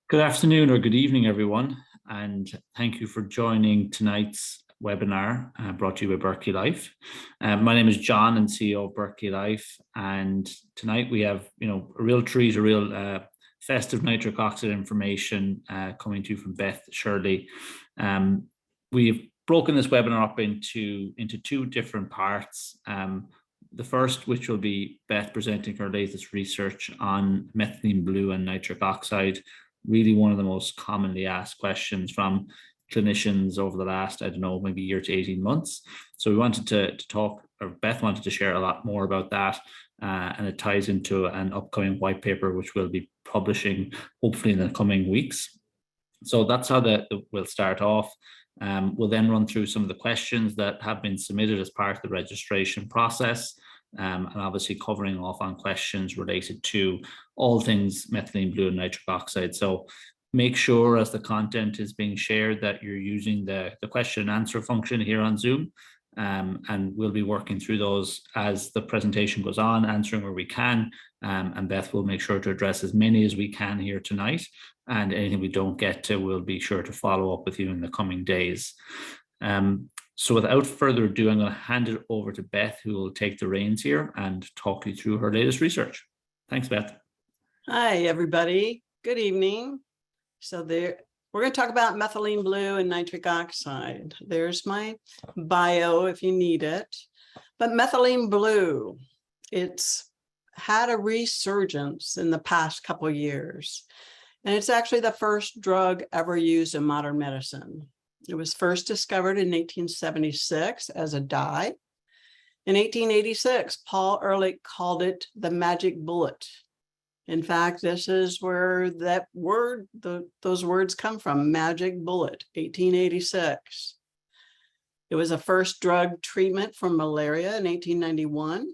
Good afternoon or good evening, everyone, and thank you for joining tonight's webinar brought to you by Berkeley Life. My name is John, and CEO of Berkeley Life, and tonight we have, a real treat, a real festive nitric oxide information coming to you from Beth Shirley. We've broken this webinar up into two different parts. The first, which will be Beth presenting her latest research on methylene blue and nitric oxide, really one of the most commonly asked questions from clinicians over the last, maybe year to 18 months. So we wanted to talk, or Beth wanted to share a lot more about that, and it ties into an upcoming white paper, which we'll be publishing hopefully in the coming weeks. So that's how we'll start off. We'll then run through some of the questions that have been submitted as part of the registration process, and obviously covering off on questions related to all things methylene blue and nitric oxide. So make sure as the content is being shared that you're using the question and answer function here on Zoom, and we'll be working through those as the presentation goes on, answering where we can, and Beth will make sure to address as many as we can here tonight, and anything we don't get to, we'll be sure to follow up with you in the coming days. So without further ado, I'm going to hand it over to Beth, who will take the reins here and talk you through her latest research. Thanks, Beth. Hi, everybody. Good evening. So we're going to talk about methylene blue and nitric oxide. There's my bio if you need it. But methylene blue, it's had a resurgence in the past couple of years. And it's actually the first drug ever used in modern medicine. It was first discovered in 1876 as a dye. In 1886, Paul Ehrlich called it the magic bullet. In fact, this is where that word, those words come from, magic bullet, 1886. It was a first drug treatment for malaria in 1891.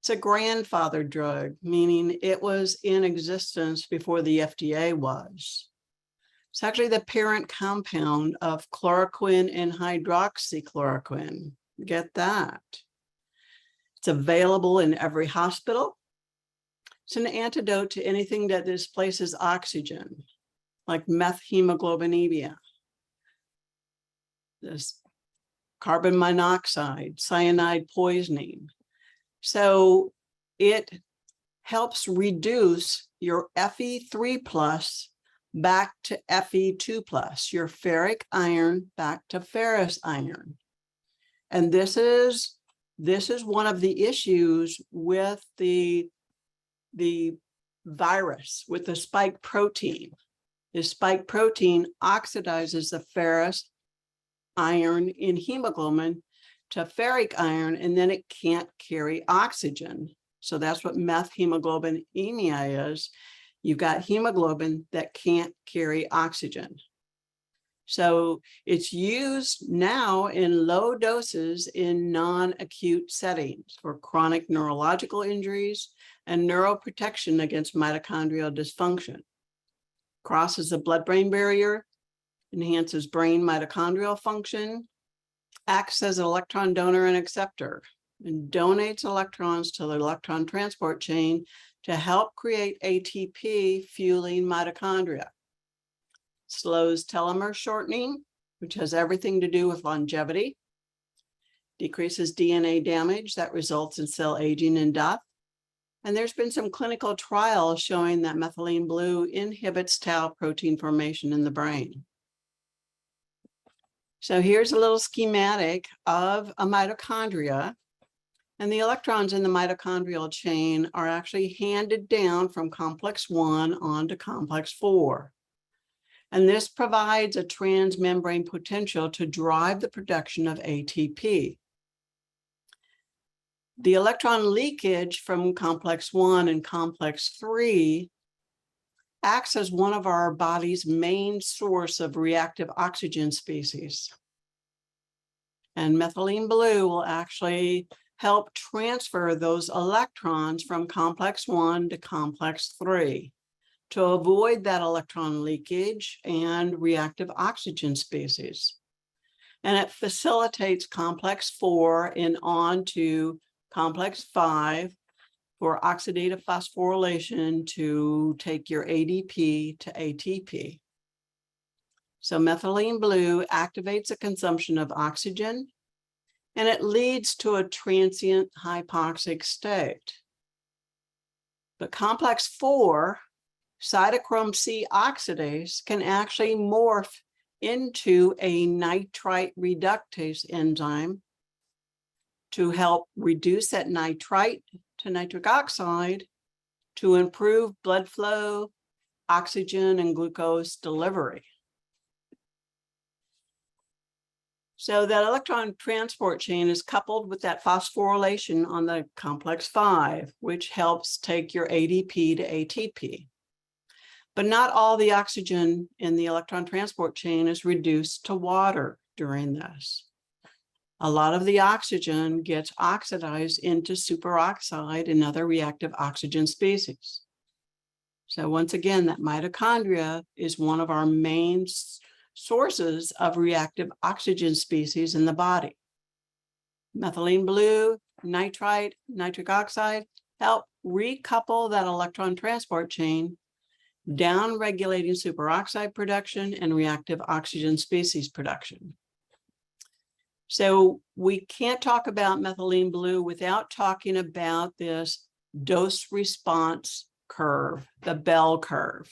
It's a grandfather drug, meaning it was in existence before the FDA was. It's actually the parent compound of chloroquine and hydroxychloroquine. Get that. It's available in every hospital. It's an antidote to anything that displaces oxygen, like methemoglobinemia, this carbon monoxide, cyanide poisoning. So it helps reduce your Fe3+ back to Fe2+, your ferric iron back to ferrous iron. And this is one of the issues with the virus, with the spike protein. The spike protein oxidizes the ferrous iron in hemoglobin to ferric iron, and then it can't carry oxygen. So that's what methemoglobinemia is. You've got hemoglobin that can't carry oxygen. So it's used now in low doses in non-acute settings for chronic neurological injuries and neuroprotection against mitochondrial dysfunction. Crosses the blood-brain barrier, enhances brain mitochondrial function, acts as an electron donor and acceptor, and donates electrons to the electron transport chain to help create ATP fueling mitochondria. Slows telomere shortening, which has everything to do with longevity. Decreases DNA damage that results in cell aging and death. And there's been some clinical trials showing that methylene blue inhibits tau protein formation in the brain. So here's a little schematic of a mitochondria. And the electrons in the mitochondrial chain are actually handed down from complex 1 onto complex 4. And this provides a transmembrane potential to drive the production of ATP. The electron leakage from complex 1 and complex 3 acts as one of our body's main source of reactive oxygen species. And methylene blue will actually help transfer those electrons from complex 1 to complex 3 to avoid that electron leakage and reactive oxygen species. And it facilitates complex 4 and on to complex 5 for oxidative phosphorylation to take your ADP to ATP. So methylene blue activates the consumption of oxygen, and it leads to a transient hypoxic state. But complex 4, cytochrome C oxidase, can actually morph into a nitrite reductase enzyme to help reduce that nitrite to nitric oxide to improve blood flow, oxygen, and glucose delivery. So that electron transport chain is coupled with that phosphorylation on the complex 5, which helps take your ADP to ATP. But not all the oxygen in the electron transport chain is reduced to water during this. A lot of the oxygen gets oxidized into superoxide and other reactive oxygen species. So once again, that mitochondria is one of our main sources of reactive oxygen species in the body. Methylene blue, nitrite, nitric oxide help recouple that electron transport chain, down-regulating superoxide production and reactive oxygen species production. So we can't talk about methylene blue without talking about this dose response curve, the bell curve.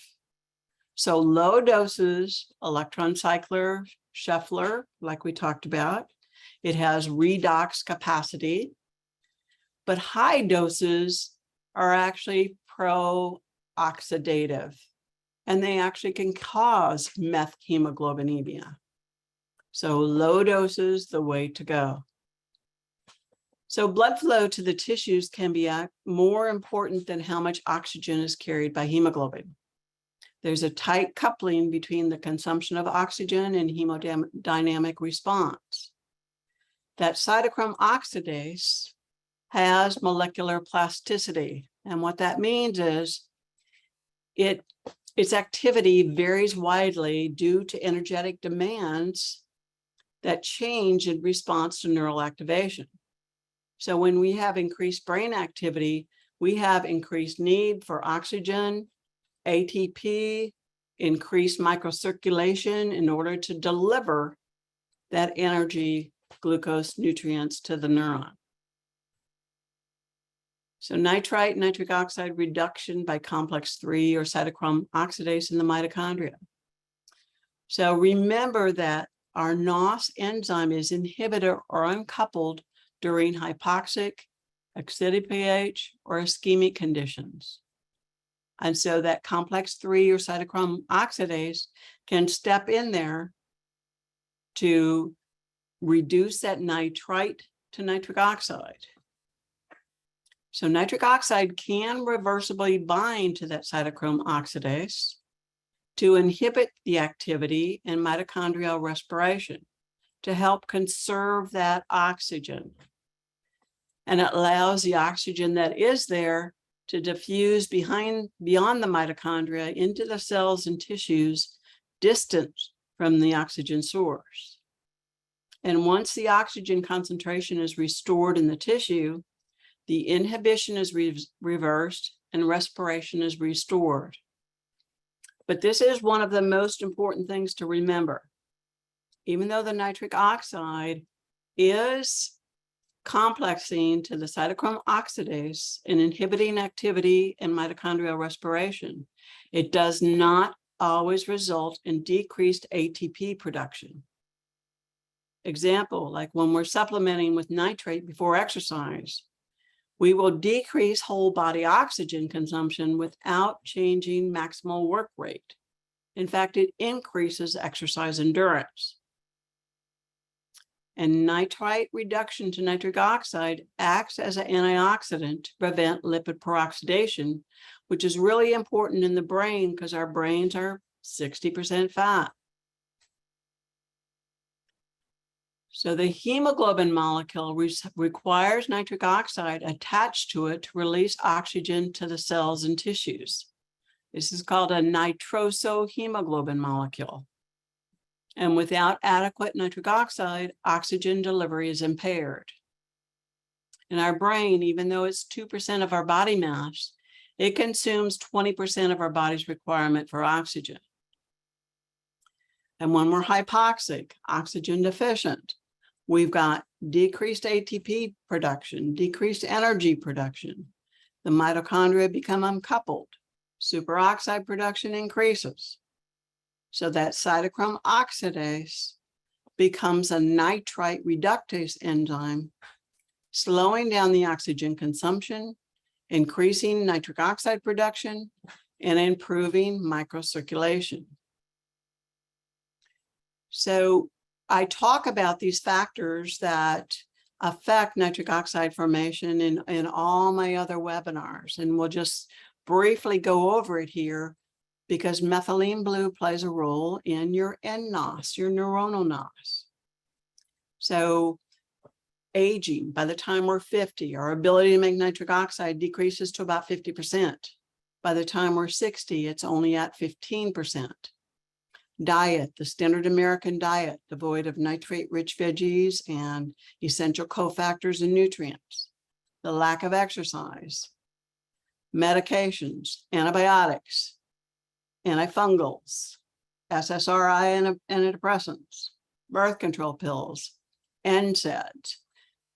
So low doses, electron cycler, Scheffler, like we talked about, it has redox capacity, but high doses are actually pro-oxidative, and they actually can cause methemoglobinemia. So low doses, the way to go. So blood flow to the tissues can be more important than how much oxygen is carried by hemoglobin. There's a tight coupling between the consumption of oxygen and hemodynamic response. That cytochrome oxidase has molecular plasticity. And what that means is its activity varies widely due to energetic demands that change in response to neural activation. So when we have increased brain activity, we have increased need for oxygen, ATP, increased microcirculation in order to deliver that energy, glucose, nutrients to the neuron. So nitrite, nitric oxide reduction by complex 3 or cytochrome oxidase in the mitochondria. So remember that our NOS enzyme is inhibited or uncoupled during hypoxic, acidic pH, or ischemic conditions. And so that complex 3 or cytochrome oxidase can step in there to reduce that nitrite to nitric oxide. So nitric oxide can reversibly bind to that cytochrome oxidase to inhibit the activity in mitochondrial respiration, to help conserve that oxygen. And it allows the oxygen that is there to diffuse beyond the mitochondria into the cells and tissues distant from the oxygen source. And once the oxygen concentration is restored in the tissue, the inhibition is reversed and respiration is restored. But this is one of the most important things to remember. Even though the nitric oxide is complexing to the cytochrome oxidase and inhibiting activity in mitochondrial respiration, it does not always result in decreased ATP production. Example, like when we're supplementing with nitrate before exercise, we will decrease whole body oxygen consumption without changing maximal work rate. In fact, it increases exercise endurance. And nitrite reduction to nitric oxide acts as an antioxidant to prevent lipid peroxidation, which is really important in the brain because our brains are 60% fat. So the hemoglobin molecule requires nitric oxide attached to it to release oxygen to the cells and tissues. This is called a nitrosohemoglobin molecule. And without adequate nitric oxide, oxygen delivery is impaired. In our brain, even though it's 2% of our body mass, it consumes 20% of our body's requirement for oxygen. And when we're hypoxic, oxygen deficient, we've got decreased ATP production, decreased energy production. The mitochondria become uncoupled. Superoxide production increases. So that cytochrome oxidase becomes a nitrite reductase enzyme, slowing down the oxygen consumption, increasing nitric oxide production, and improving microcirculation. So I talk about these factors that affect nitric oxide formation in all my other webinars, and we'll just briefly go over it here because methylene blue plays a role in your nNOS, your neuronal NOS. So aging, by the time we're 50, our ability to make nitric oxide decreases to about 50%. By the time we're 60, it's only at 15%. Diet, the standard American diet, devoid of nitrate-rich veggies and essential cofactors and nutrients. The lack of exercise. Medications, antibiotics, antifungals, SSRI antidepressants, birth control pills, NSAIDs.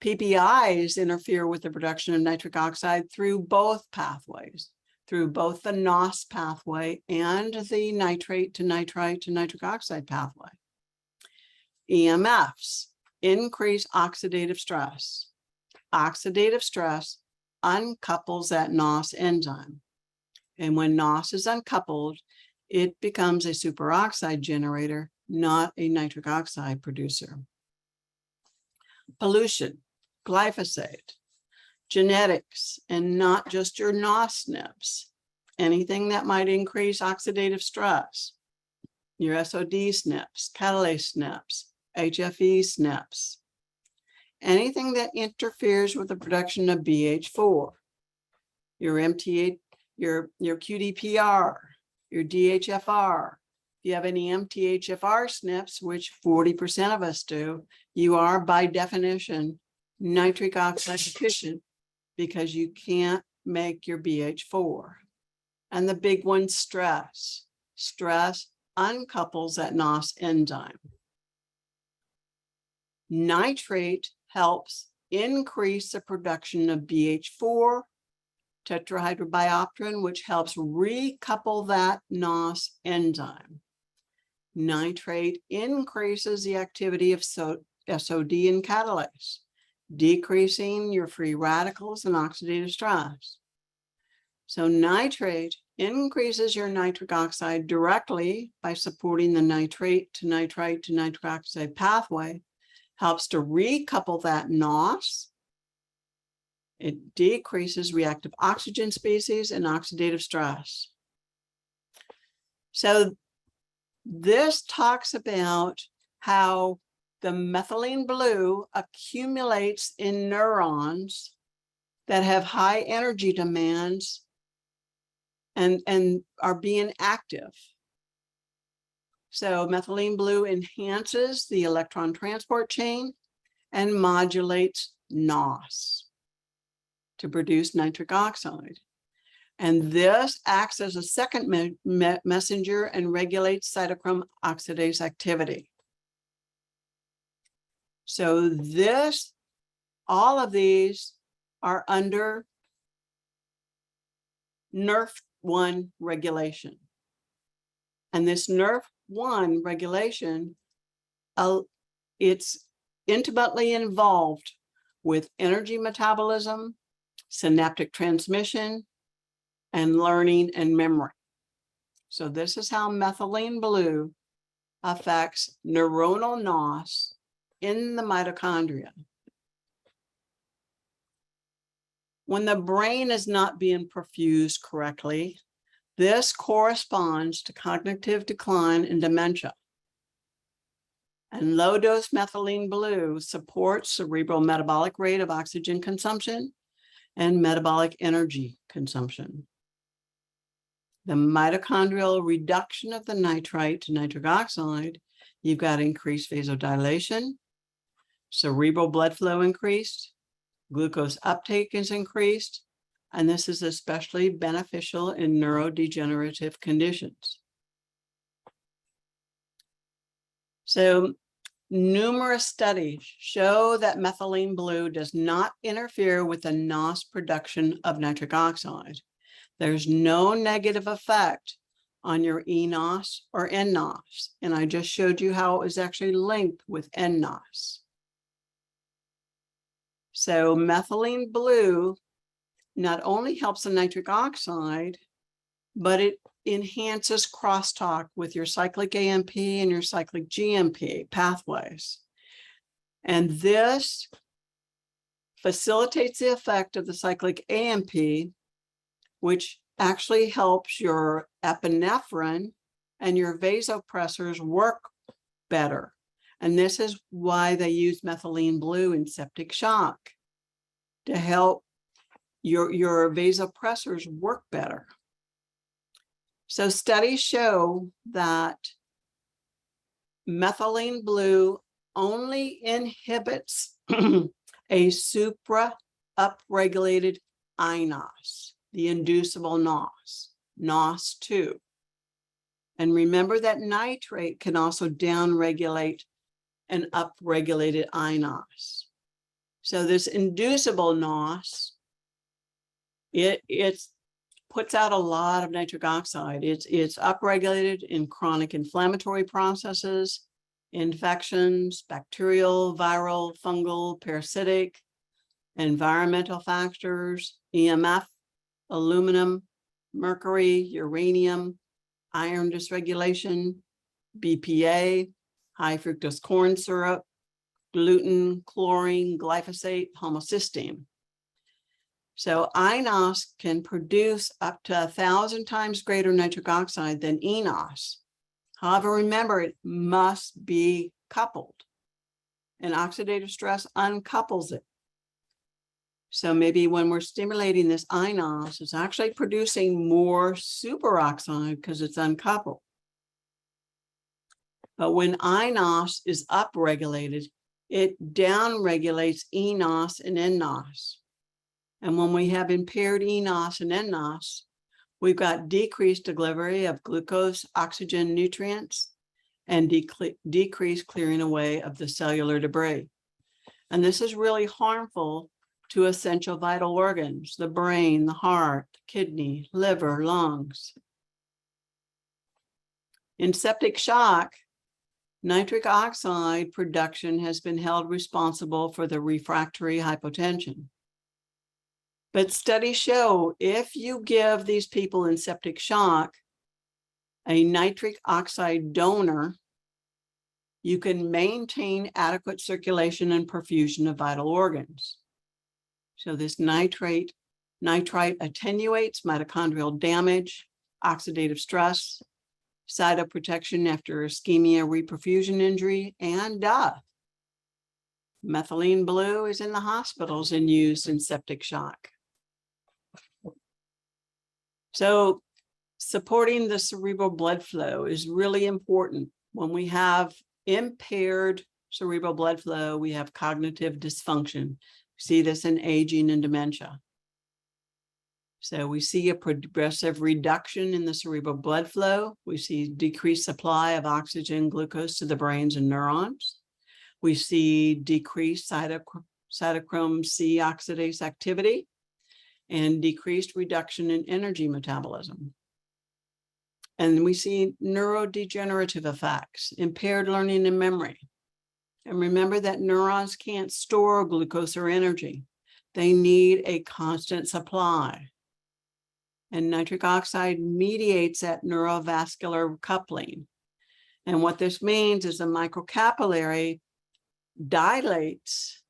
PPIs interfere with the production of nitric oxide through both pathways, through both the NOS pathway and the nitrate to nitrite to nitric oxide pathway. EMFs increase oxidative stress. Oxidative stress uncouples that NOS enzyme. And when NOS is uncoupled, it becomes a superoxide generator, not a nitric oxide producer. Pollution, glyphosate, genetics, and not just your NOS SNPs. Anything that might increase oxidative stress, your SOD SNPs, catalase SNPs, HFE SNPs, anything that interferes with the production of BH4, your MTA, your QDPR, your DHFR. If you have any MTHFR SNPs, which 40% of us do, you are by definition nitric oxide deficient because you can't make your BH4. And the big one, stress. Stress uncouples that NOS enzyme. Nitrate helps increase the production of BH4, tetrahydrobiopterin, which helps recouple that NOS enzyme. Nitrate increases the activity of SOD and catalase, decreasing your free radicals and oxidative stress. So nitrate increases your nitric oxide directly by supporting the nitrate to nitrite to nitric oxide pathway, helps to recouple that NOS. It decreases reactive oxygen species and oxidative stress. So this talks about how the methylene blue accumulates in neurons that have high energy demands and are being active. So methylene blue enhances the electron transport chain and modulates NOS to produce nitric oxide. And this acts as a second messenger and regulates cytochrome oxidase activity. So all of these are under NRF1 regulation. And this NRF1 regulation, it's intimately involved with energy metabolism, synaptic transmission, and learning and memory. So this is how methylene blue affects neuronal NOS in the mitochondria. When the brain is not being perfused correctly, this corresponds to cognitive decline and dementia. And low-dose methylene blue supports cerebral metabolic rate of oxygen consumption and metabolic energy consumption. The mitochondrial reduction of the nitrite to nitric oxide, you've got increased vasodilation, cerebral blood flow increased, Glucose uptake is increased, and this is especially beneficial in neurodegenerative conditions. So numerous studies show that methylene blue does not interfere with the NOS production of nitric oxide. There's no negative effect on your eNOS or nNOS, and I just showed you how it was actually linked with nNOS. So methylene blue not only helps the nitric oxide, but it enhances crosstalk with your cyclic AMP and your cyclic GMP pathways. And this facilitates the effect of the cyclic AMP, which actually helps your epinephrine and your vasopressors work better. And this is why they use methylene blue in septic shock, to help your vasopressors work better. So studies show that methylene blue only inhibits a supra-upregulated iNOS, the inducible NOS, NOS2. And remember that nitrate can also downregulate an upregulated iNOS. So this inducible NOS, it puts out a lot of nitric oxide. It's upregulated in chronic inflammatory processes, infections, bacterial, viral, fungal, parasitic, environmental factors, EMF, aluminum, mercury, uranium, iron dysregulation, BPA, high fructose corn syrup, gluten, chlorine, glyphosate, homocysteine. So iNOS can produce up to 1,000 times greater nitric oxide than eNOS. However, remember, it must be coupled, and oxidative stress uncouples it. So maybe when we're stimulating this iNOS, it's actually producing more superoxide because it's uncoupled. But when iNOS is upregulated, it downregulates eNOS and nNOS. And when we have impaired eNOS and nNOS, we've got decreased delivery of glucose, oxygen, nutrients, and decreased clearing away of the cellular debris. And this is really harmful to essential vital organs, the brain, the heart, kidney, liver, lungs. In septic shock, nitric oxide production has been held responsible for the refractory hypotension. But studies show if you give these people in septic shock a nitric oxide donor, you can maintain adequate circulation and perfusion of vital organs. So this nitrite attenuates mitochondrial damage, oxidative stress, cytoprotection after ischemia, reperfusion injury, and death. Methylene blue is in the hospitals and used in septic shock. So supporting the cerebral blood flow is really important. When we have impaired cerebral blood flow, we have cognitive dysfunction. We see this in aging and dementia. So we see a progressive reduction in the cerebral blood flow. We see decreased supply of oxygen, glucose to the brains and neurons. We see decreased cytochrome C oxidase activity and decreased reduction in energy metabolism. And we see neurodegenerative effects, impaired learning and memory. And remember that neurons can't store glucose or energy. They need a constant supply. And nitric oxide mediates that neurovascular coupling. And what this means is the microcapillary dilates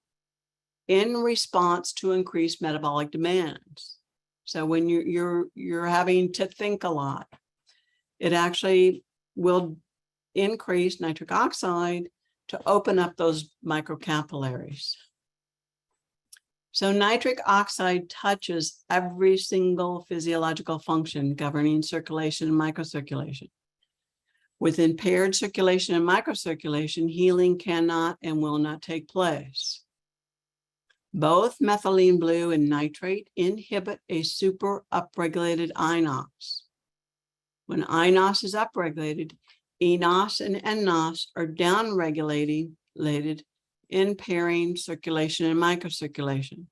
in response to increased metabolic demands. So when you're having to think a lot, it actually will increase nitric oxide to open up those microcapillaries. So nitric oxide touches every single physiological function governing circulation and microcirculation. With impaired circulation and microcirculation, healing cannot and will not take place. Both methylene blue and nitrate inhibit a super upregulated INOS. When INOS is upregulated, eNOS and nNOS are downregulated, impairing circulation and microcirculation.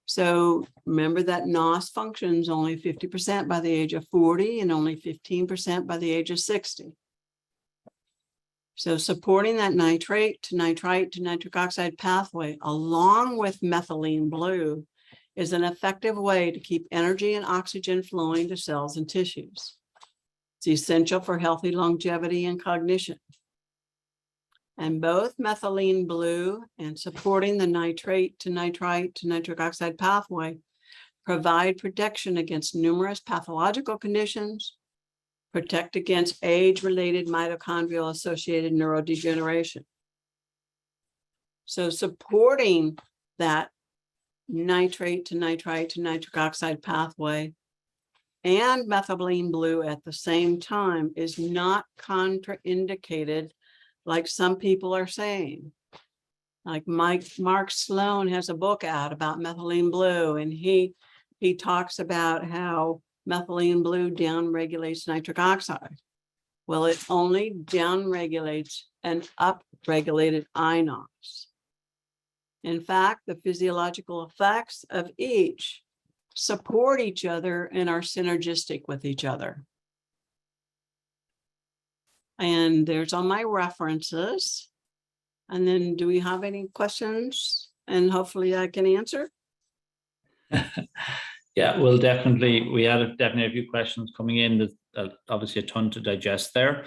So remember that NOS functions only 50% by the age of 40 and only 15% by the age of 60. So supporting that nitrate to nitrite to nitric oxide pathway along with methylene blue is an effective way to keep energy and oxygen flowing to cells and tissues. It's essential for healthy longevity and cognition. And both methylene blue and supporting the nitrate to nitrite to nitric oxide pathway provide protection against numerous pathological conditions, protect against age-related mitochondrial-associated neurodegeneration. So supporting that nitrate to nitrite to nitric oxide pathway and methylene blue at the same time is not contraindicated like some people are saying. Like Mark Sloan has a book out about methylene blue, and he talks about how methylene blue downregulates nitric oxide. Well, it only downregulates an upregulated INOS. In fact, the physiological effects of each support each other and are synergistic with each other. And there's all my references. And then do we have any questions? And hopefully I can answer. Yeah, well, definitely. We had definitely a few questions coming in. There's obviously a ton to digest there.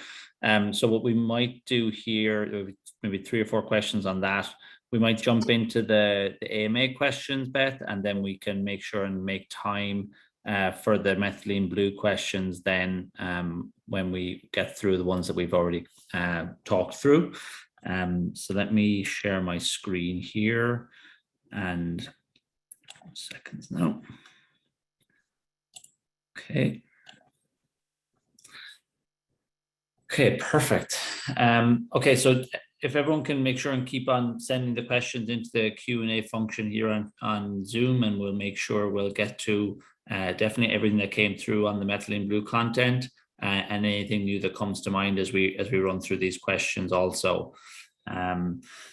So what we might do here, maybe 3 or 4 questions on that. We might jump into the AMA questions, Beth, and then we can make sure and make time for the methylene blue questions then when we get through the ones that we've already talked through. So let me share my screen here and seconds now. Okay. Okay, perfect. Okay, so if everyone can make sure and keep on sending the questions into the Q&A function here on Zoom, and we'll make sure we'll get to definitely everything that came through on the methylene blue content and anything new that comes to mind as we run through these questions also.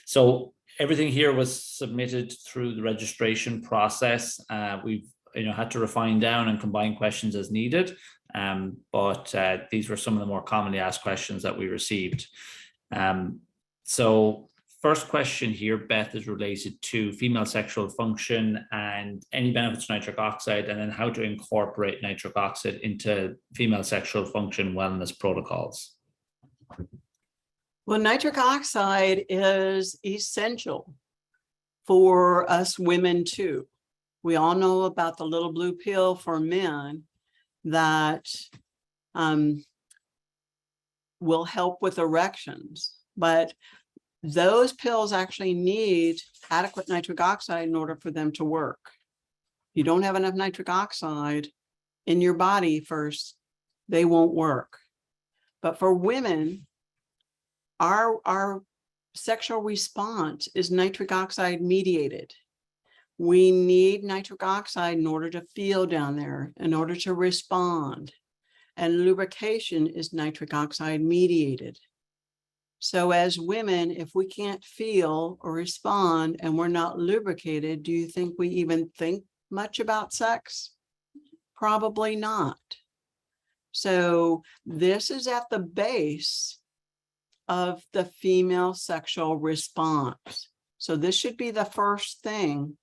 So everything here was submitted through the registration process. We've had to refine down and combine questions as needed, but these were some of the more commonly asked questions that we received. So first question here, Beth, is related to female sexual function and any benefits of nitric oxide, and then how to incorporate nitric oxide into female sexual function wellness protocols. Well, nitric oxide is essential for us women too. We all know about the little blue pill for men that will help with erections, but those pills actually need adequate nitric oxide in order for them to work. If you don't have enough nitric oxide in your body first, they won't work. But for women, our sexual response is nitric oxide mediated. We need nitric oxide in order to feel down there, in order to respond. And lubrication is nitric oxide mediated. So as women, if we can't feel or respond and we're not lubricated, do you think we even think much about sex? Probably not. So this is at the base of the female sexual response. So this should be the first thing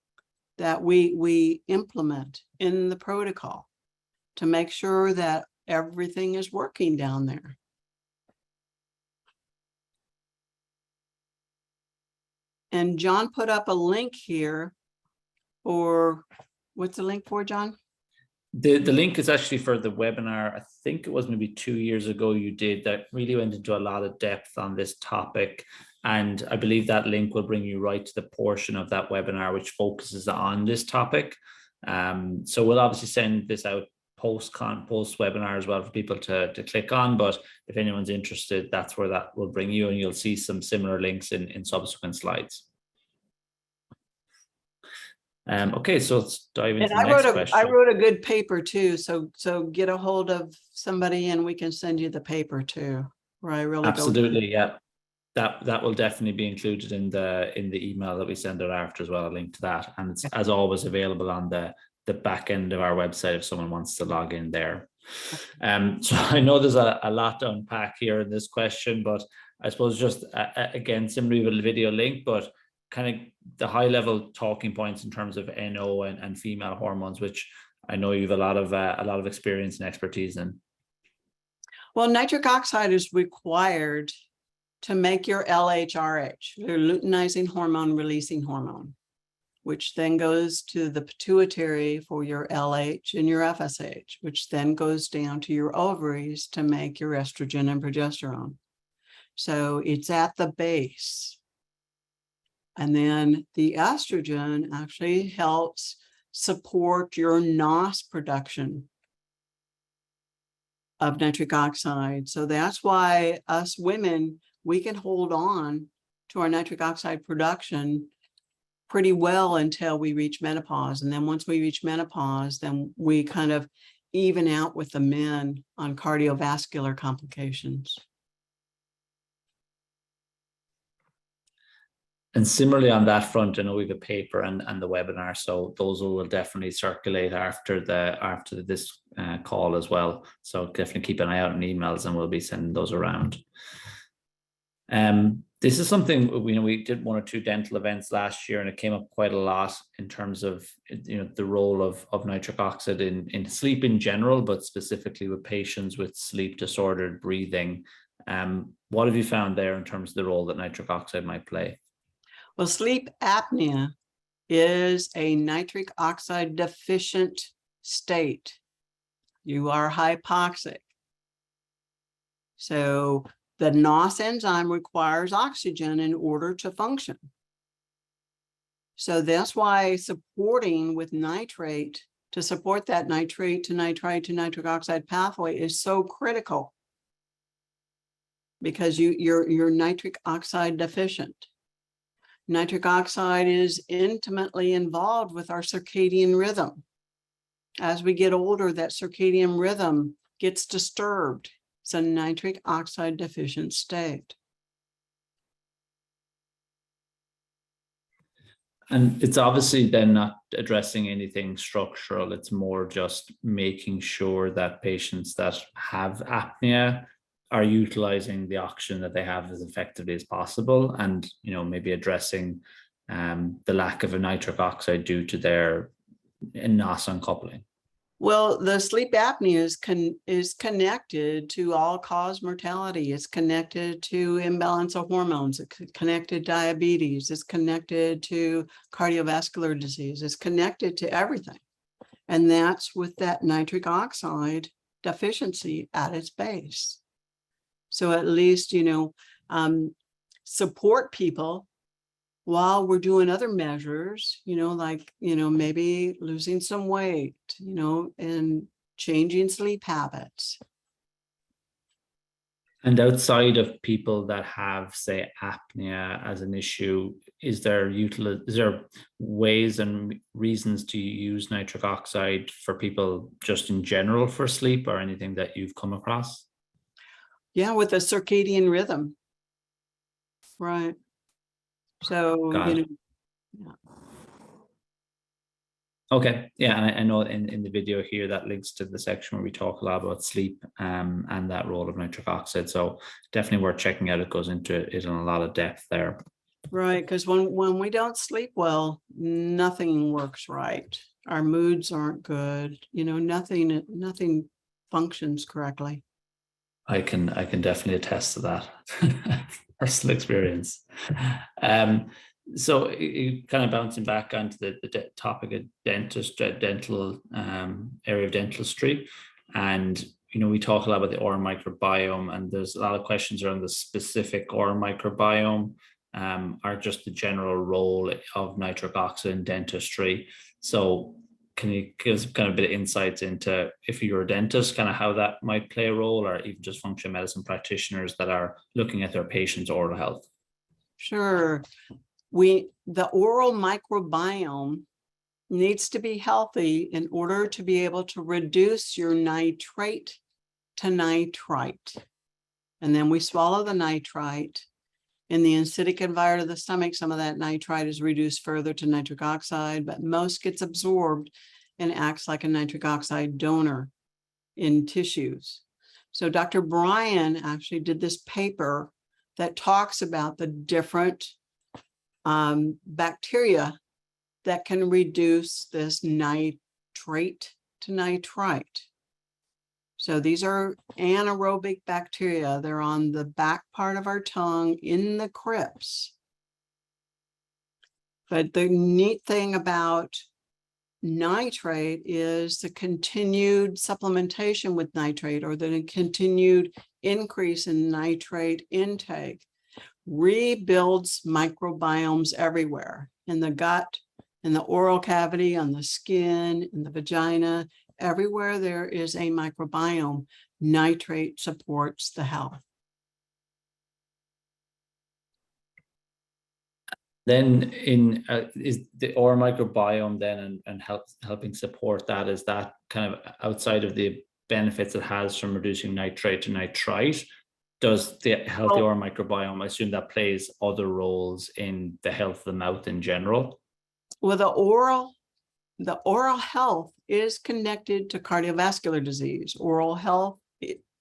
that we implement in the protocol to make sure that everything is working down there. And John put up a link here, or what's the link for, John? The link is actually for the webinar. I think it was maybe 2 years ago you did that really went into a lot of depth on this topic. And I believe that link will bring you right to the portion of that webinar which focuses on this topic. So we'll obviously send this out post webinar as well for people to click on. But if anyone's interested, that's where that will bring you, and you'll see some similar links in subsequent slides. Okay, so let's dive into And the next I question. wrote a good paper too. So get a hold of somebody and we can send you the paper too, where I really Absolutely, yeah. That will definitely be included in the email that we send out after as well, a link to that. And it's, as always, available on the back end of our website if someone wants to log in there. So I know there's a lot to unpack here in this question, but I suppose just again, similarly with the video link, but kind of the high level talking points in terms of NO and female hormones, which I know you have a lot of experience and expertise in. Well, nitric oxide is required to make your LHRH, your luteinizing hormone releasing hormone, which then goes to the pituitary for your LH and your FSH, which then goes down to your ovaries to make your estrogen and progesterone. So it's at the base. And then the estrogen actually helps support your NOS production of nitric oxide. So that's why us women, we can hold on to our nitric oxide production pretty well until we reach menopause. And then once we reach menopause, then we kind of even out with the men on cardiovascular complications. And similarly on that front, I know we have a paper and the webinar, so those will definitely circulate after this call as well. So definitely keep an eye out on emails, and we'll be sending those around. This is something we did 1 or 2 dental events last year, and it came up quite a lot in terms of the role of nitric oxide in sleep in general, but specifically with patients with sleep disordered breathing. What have you found there in terms of the role that nitric oxide might play? Well, sleep apnea is a nitric oxide deficient state. You are hypoxic. So the NOS enzyme requires oxygen in order to function. So that's why supporting with nitrate to support that nitrate to nitrite to nitric oxide pathway is so critical, because you're nitric oxide deficient. Nitric oxide is intimately involved with our circadian rhythm. As we get older, that circadian rhythm gets disturbed. It's a nitric oxide deficient state. And it's obviously then not addressing anything structural. It's more just making sure that patients that have apnea are utilizing the oxygen that they have as effectively as possible, and maybe addressing the lack of a nitric oxide due to their NOS uncoupling. Well, the sleep apnea is connected to all-cause mortality. It's connected to imbalance of hormones. It's connected to diabetes. It's connected to cardiovascular disease. It's connected to everything. And that's with that nitric oxide deficiency at its base. So at least, support people while we're doing other measures, maybe losing some weight, and changing sleep habits. And outside of people that have, say, apnea as an issue, is there ways and reasons to use nitric oxide for people just in general for sleep, or anything that you've come across? Yeah, with a circadian rhythm. Right. So, Yeah. Okay, yeah, and I know in the video here that links to the section where we talk a lot about sleep and that role of nitric oxide. So definitely worth checking out. It goes into it in a lot of depth there. Right, because when we don't sleep well, nothing works right. Our moods aren't good. Nothing functions correctly. I can definitely attest to that. Personal experience. So kind of bouncing back onto the topic of dental area of dentistry, and we talk a lot about the oral microbiome, and there's a lot of questions around the specific oral microbiome, or just the general role of nitric oxide in dentistry. So can you give us kind of a bit of insights into, if you're a dentist, kind of how that might play a role, or even just functional medicine practitioners that are looking at their patients' oral health? Sure. The oral microbiome needs to be healthy in order to be able to reduce your nitrate to nitrite. And then we swallow the nitrite. In the acidic environment of the stomach, some of that nitrite is reduced further to nitric oxide, but most gets absorbed and acts like a nitric oxide donor in tissues. So Dr. Bryan actually did this paper that talks about the different bacteria that can reduce this nitrate to nitrite. So these are anaerobic bacteria. They're on the back part of our tongue in the crypts. But the neat thing about nitrate is the continued supplementation with nitrate, or the continued increase in nitrate intake rebuilds microbiomes everywhere, in the gut, in the oral cavity, on the skin, in the vagina. Everywhere there is a microbiome, nitrate supports the health. Then is the oral microbiome then and helping support that, is that kind of outside of the benefits it has from reducing nitrate to nitrite? Does the healthy oral microbiome, I assume that plays other roles in the health of the mouth in general? Well, the oral health is connected to cardiovascular disease. Oral health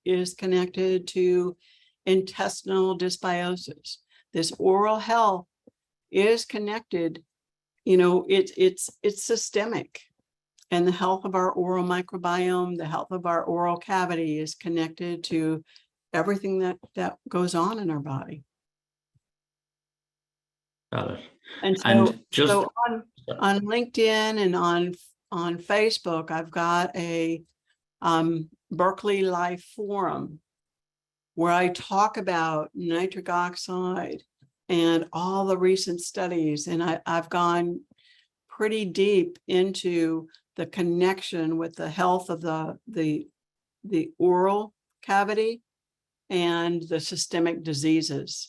is connected to intestinal dysbiosis. This oral health is connected, it's systemic. And the health of our oral microbiome, the health of our oral cavity is connected to everything that goes on in our body. Got it. And so on LinkedIn and on Facebook, I've got a Berkeley Life Forum where I talk about nitric oxide and all the recent studies. And I've gone pretty deep into the connection with the health of the oral cavity and the systemic diseases.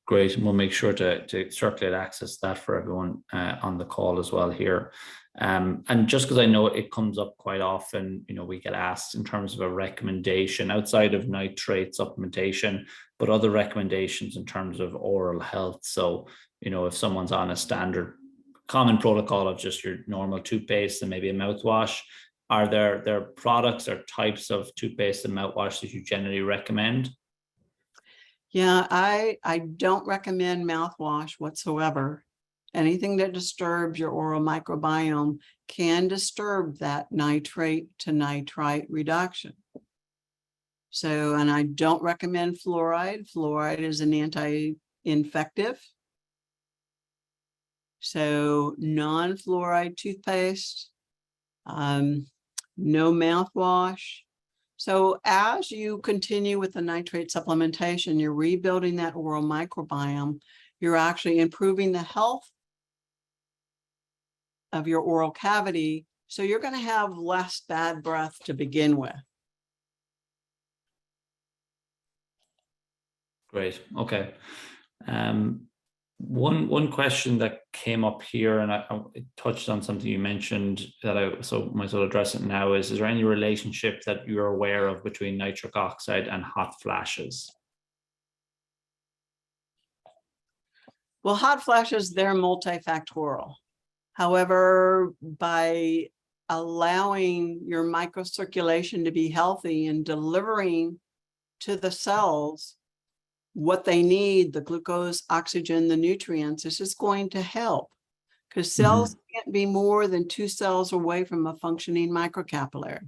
Great, and we'll make sure to circulate access to that for everyone on the call as well here. And just because I know it comes up quite often, we get asked in terms of a recommendation outside of nitrate supplementation, but other recommendations in terms of oral health. So, if someone's on a standard common protocol of just your normal toothpaste and maybe a mouthwash, are there products or types of toothpaste and mouthwash that you generally recommend? Yeah, I don't recommend mouthwash whatsoever. Anything that disturbs your oral microbiome can disturb that nitrate to nitrite reduction. So, and I don't recommend fluoride. Fluoride is an anti-infective. So non-fluoride toothpaste, no mouthwash. So as you continue with the nitrate supplementation, you're rebuilding that oral microbiome. You're actually improving the health of your oral cavity. So you're going to have less bad breath to begin with. Great. Okay. One question that came up here, and I touched on something you mentioned that I might as well address it now, is there any relationship that you're aware of between nitric oxide and hot flashes? Well, hot flashes, they're multifactorial. However, by allowing your microcirculation to be healthy and delivering to the cells what they need, the glucose, oxygen, the nutrients, this is going to help, because cells can't be more than 2 cells away from a functioning microcapillary.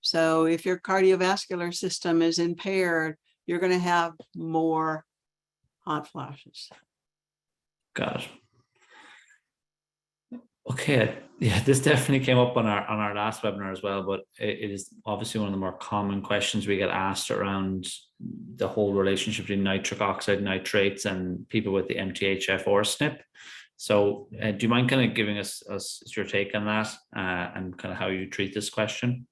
So if your cardiovascular system is impaired, you're going to have more hot flashes. Got it. Okay, yeah, this definitely came up on our last webinar as well, but it is obviously one of the more common questions we get asked around the whole relationship between nitric oxide, nitrates, and people with the MTHFR SNP. So do you mind kind of giving us your take on that and kind of how you treat this question?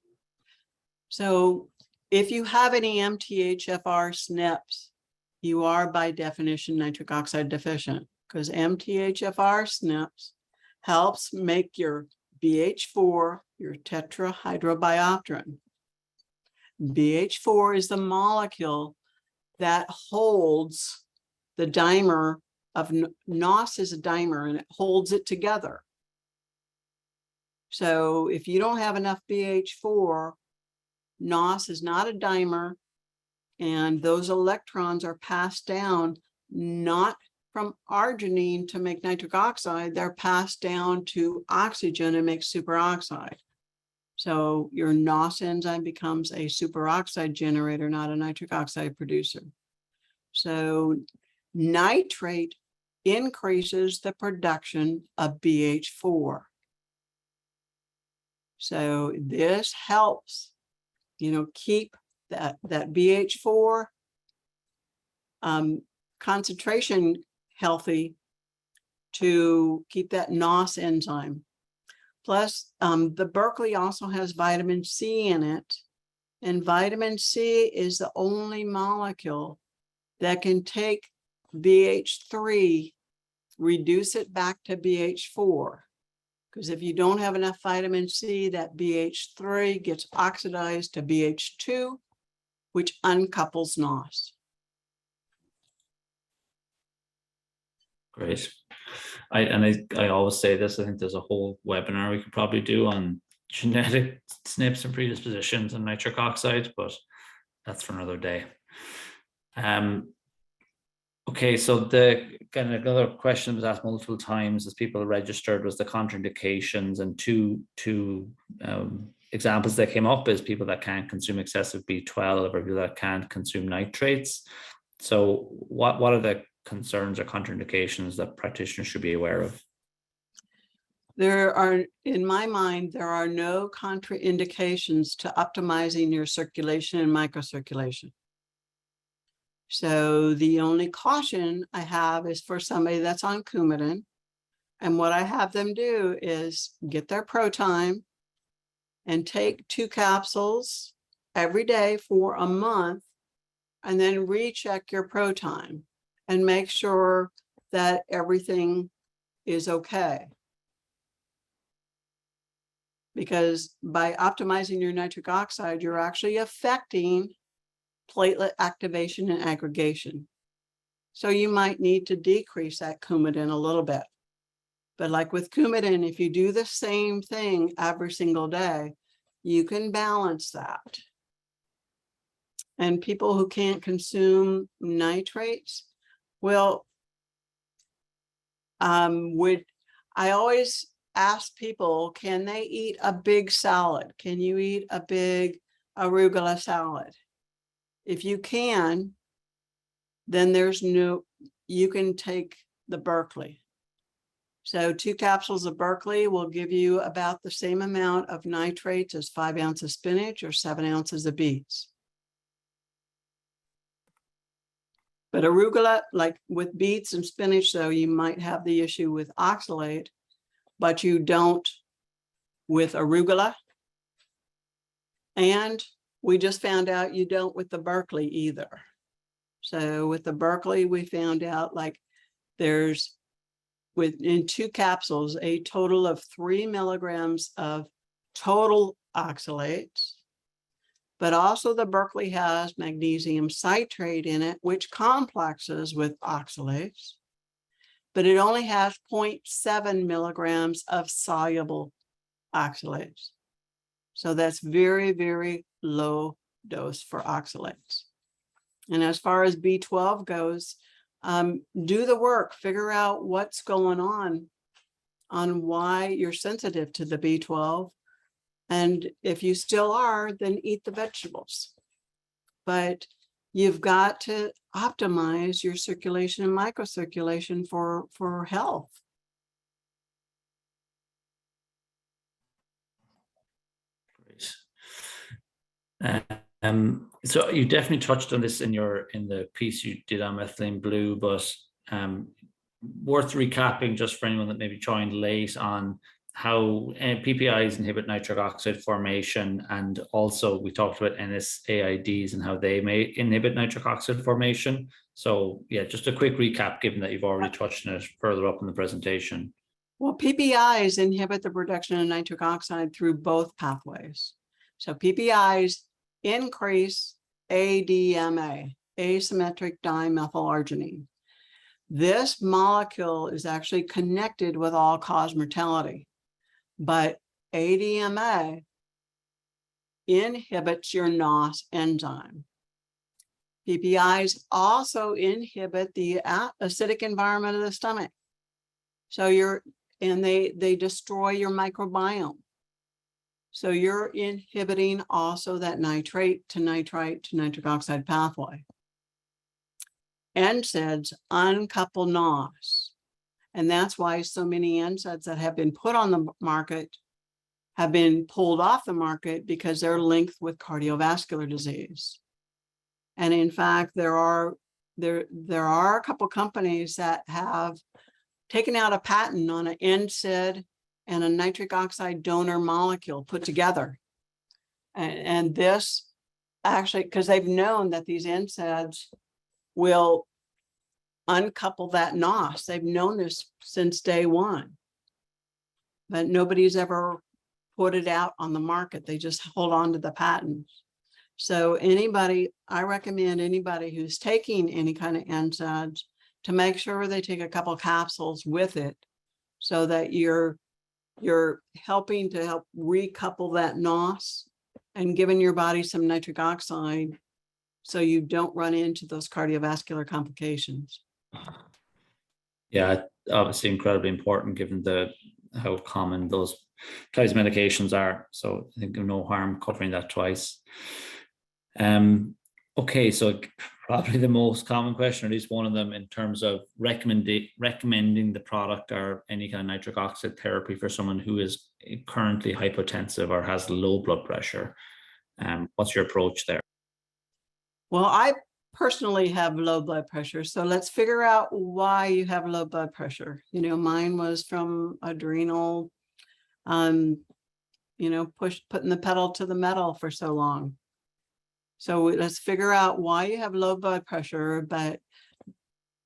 So if you have any MTHFR SNPs, you are by definition nitric oxide deficient, because MTHFR SNPs helps make your BH4, your tetrahydrobiopterin. BH4 is the molecule that holds the dimer of NOS is a dimer, and it holds it together. So if you don't have enough BH4, NOS is not a dimer, and those electrons are passed down not from arginine to make nitric oxide, they're passed down to oxygen and make superoxide. So your NOS enzyme becomes a superoxide generator, not a nitric oxide producer. So nitrate increases the production of BH4. So this helps, keep that BH4 concentration healthy to keep that NOS enzyme. Plus, the Berkeley also has vitamin C in it, and vitamin C is the only molecule that can take BH3, reduce it back to BH4. Because if you don't have enough vitamin C, that BH3 gets oxidized to BH2, which uncouples NOS. Great. I always say this, I think there's a whole webinar we could probably do on genetic SNPs and predispositions and nitric oxide, but that's for another day. Okay, so the kind of another question was asked multiple times as people registered was the contraindications, and two examples that came up is people that can't consume excessive B12 or people that can't consume nitrates. So what are the concerns or contraindications that practitioners should be aware of? There are, in my mind, there are no contraindications to optimizing your circulation and microcirculation. So the only caution I have is for somebody that's on Coumadin. And what I have them do is get their pro time and take 2 capsules every day for a month, and then recheck your pro time and make sure that everything is okay. Because by optimizing your nitric oxide, you're actually affecting platelet activation and aggregation. So you might need to decrease that Coumadin a little bit. But like with Coumadin, if you do the same thing every single day, you can balance that. And people who can't consume nitrates, well, I always ask people, can they eat a big salad? Can you eat a big arugula salad? If you can, then you can take the Berkeley. So 2 capsules of Berkeley will give you about the same amount of nitrates as 5 ounces spinach or 7 ounces of beets. But arugula, like with beets and spinach, though, you might have the issue with oxalate, but you don't with arugula. And we just found out you don't with the Berkeley either. So with the Berkeley, we found out like there's in 2 capsules, a total of 3 milligrams of total oxalates. But also the Berkeley has magnesium citrate in it, which complexes with oxalates. But it only has 0.7 milligrams of soluble oxalates. So that's very, very low dose for oxalates. And as far as B12 goes, do the work, figure out what's going on why you're sensitive to the B12. And if you still are, then eat the vegetables. But you've got to optimize your circulation and microcirculation for health. Great. So you definitely touched on this in the piece you did on methylene blue, but worth recapping just for anyone that maybe joined late on how PPIs inhibit nitric oxide formation, and also we talked about NSAIDs and how they may inhibit nitric oxide formation. So yeah, just a quick recap, given that you've already touched on it further up in the presentation. Well, PPIs inhibit the production of nitric oxide through both pathways. So PPIs increase ADMA, asymmetric dimethylarginine. This molecule is actually connected with all-cause mortality, but ADMA inhibits your NOS enzyme. PPIs also inhibit the acidic environment of the stomach. So they destroy your microbiome. So you're inhibiting also that nitrate to nitrite to nitric oxide pathway. NSAIDs uncouple NOS. And that's why so many NSAIDs that have been put on the market have been pulled off the market, because they're linked with cardiovascular disease. And in fact, there are a couple companies that have taken out a patent on an NSAID and a nitric oxide donor molecule put together. And this actually, because they've known that these NSAIDs will uncouple that NOS. They've known this since day one, but nobody's ever put it out on the market. They just hold on to the patents. So I recommend anybody who's taking any kind of NSAIDs to make sure they take a couple capsules with it, so that you're helping to help recouple that NOS and giving your body some nitric oxide, so you don't run into those cardiovascular complications. Yeah, obviously incredibly important given how common those types of medications are. So I think no harm covering that twice. Okay, so probably the most common question, or at least one of them, in terms of recommending the product or any kind of nitric oxide therapy for someone who is currently hypotensive or has low blood pressure. What's your approach there? Well, I personally have low blood pressure. So let's figure out why you have low blood pressure. Mine was from adrenal, putting the pedal to the metal for so long. So let's figure out why you have low blood pressure, but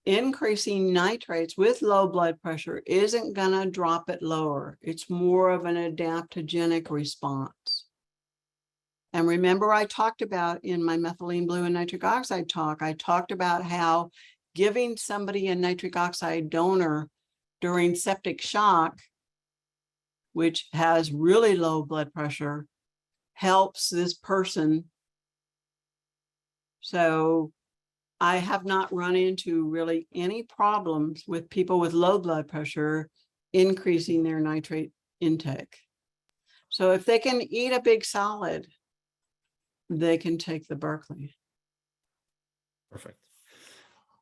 increasing nitrates with low blood pressure isn't going to drop it lower. It's more of an adaptogenic response. And remember, I talked about in my methylene blue and nitric oxide talk, I talked about how giving somebody a nitric oxide donor during septic shock, which has really low blood pressure, helps this person. So I have not run into really any problems with people with low blood pressure increasing their nitrate intake. So if they can eat a big solid, they can take the Berkeley. Perfect.